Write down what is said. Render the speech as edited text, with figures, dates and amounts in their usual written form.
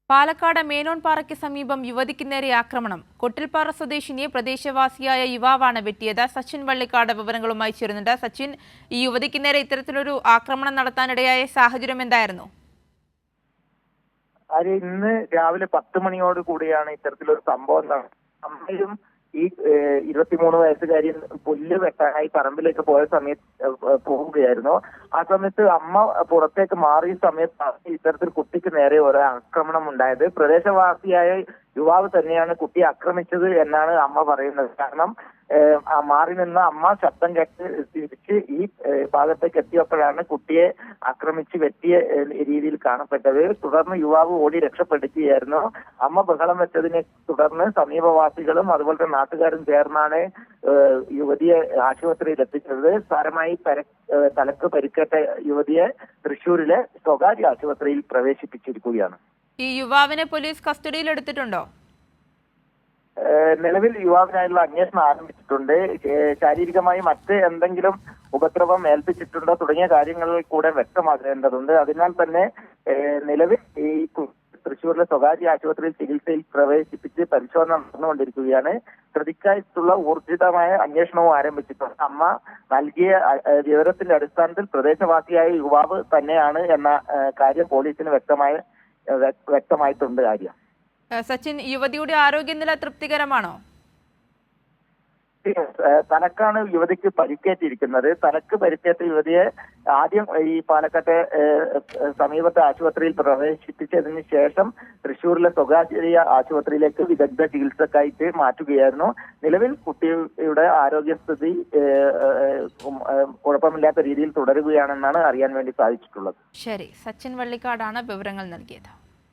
പാലക്കാട് മേനോൻപാറയ്ക്ക് സമീപം യുവതിക്ക് നേരെ ആക്രമണം. കൊട്ടിൽപ്പാറ സ്വദേശിനിയെ പ്രദേശവാസിയായ യുവാവാണ് വെട്ടിയത്. സച്ചിൻ വള്ളിക്കാട് വിവരങ്ങളുമായി ചേരുന്നുണ്ട്. സച്ചിൻ, ഈ യുവതിക്ക് നേരെ ഇത്തരത്തിലൊരു ആക്രമണം നടത്താനിടയായ സാഹചര്യം എന്തായിരുന്നു? ഇന്ന് രാവിലെ 10 മണിയോട് കൂടിയാണ് ഇത്തരത്തിലൊരു സംഭവം നടന്നത്. അമ്മയും ഈ 23 വയസ്സുകാരി പുല്ല് വെട്ടാനായി പറമ്പിലേക്ക് പോയ സമയത്ത് പോവുകയായിരുന്നു. ആ സമയത്ത് അമ്മ പുറത്തേക്ക് മാറിയ സമയത്താണ് ഇത്തരത്തിൽ കുട്ടിക്ക് നേരെ ഒരു ആക്രമണം ഉണ്ടായത്. പ്രദേശവാസിയായ യുവാവ് തന്നെയാണ് കുട്ടിയെ ആക്രമിച്ചത് എന്നാണ് അമ്മ പറയുന്നത്. കാരണം മാറി നിന്ന അമ്മ ശബ്ദം കേട്ട് തിരിച്ച് ഈ ഭാഗത്തേക്ക് എത്തിയപ്പോഴാണ് കുട്ടിയെ ആക്രമിച്ച് വെട്ടിയ രീതിയിൽ കാണപ്പെട്ടത്. തുടർന്ന് യുവാവ് ഓടി രക്ഷപ്പെടുത്തുകയായിരുന്നു. അമ്മ ബഹളം വെച്ചതിനെ തുടർന്ന് സമീപവാസികളും അതുപോലെ തന്നെ നാട്ടുകാരും ചേർന്നാണ് യുവതിയെ ആശുപത്രിയിൽ എത്തിച്ചത്. സാരമായി തലക്ക് പരിക്കേറ്റ യുവതിയെ തൃശ്ശൂരിലെ സ്വകാര്യ ആശുപത്രിയിൽ പ്രവേശിപ്പിച്ചിരിക്കുകയാണ്. ഈ യുവാവിനെ പോലീസ് കസ്റ്റഡിയിൽ എടുത്തിട്ടുണ്ടോ? നിലവിൽ യുവാവിനായുള്ള അന്വേഷണം ആരംഭിച്ചിട്ടുണ്ട്. ശാരീരികമായി മറ്റ് എന്തെങ്കിലും ഉപദ്രവം ഏൽപ്പിച്ചിട്ടുണ്ടോ തുടങ്ങിയ കാര്യങ്ങളിൽ കൂടെ വ്യക്തമാക്കേണ്ടതുണ്ട്. അതിനാൽ തന്നെ നിലവിൽ ഈ തൃശ്ശൂരിലെ സ്വകാര്യ ആശുപത്രിയിൽ ചികിത്സയിൽ പ്രവേശിപ്പിച്ച് പരിശോധന നടന്നുകൊണ്ടിരിക്കുകയാണ്. പ്രതിക്കായിട്ടുള്ള ഊർജിതമായ അന്വേഷണവും ആരംഭിച്ചിട്ടുണ്ട്. അമ്മ നൽകിയ വിവരത്തിന്റെ അടിസ്ഥാനത്തിൽ പ്രദേശവാസിയായ യുവാവ് തന്നെയാണ് എന്ന കാര്യം പോലീസിന് വ്യക്തമായിട്ടുണ്ട്. കാര്യം സച്ചിൻ, യുവതിയുടെ ആരോഗ്യനില തൃപ്തികരമാണോ? തലക്കാണ് യുവതിക്ക് പരിക്കേറ്റിരിക്കുന്നത്. തലക്ക് പരിക്കേറ്റ യുവതിയെ ആദ്യം ഈ പാലക്കാട്ടെ സമീപത്തെ ആശുപത്രിയിൽ പ്രവേശിപ്പിച്ചതിന് ശേഷം തൃശ്ശൂരിലെ സ്വകാര്യ ആശുപത്രിയിലേക്ക് വിദഗ്ധ ചികിത്സക്കായിട്ട് മാറ്റുകയായിരുന്നു. നിലവിൽ കുട്ടിയുടെ ആരോഗ്യസ്ഥിതി കുഴപ്പമില്ലാത്ത രീതിയിൽ തുടരുകയാണെന്നാണ് അറിയാൻ വേണ്ടി സാധിച്ചിട്ടുള്ളത്. ശരി, സച്ചിൻ വള്ളിക്കാടാണ് വിവരങ്ങൾ നൽകിയത്.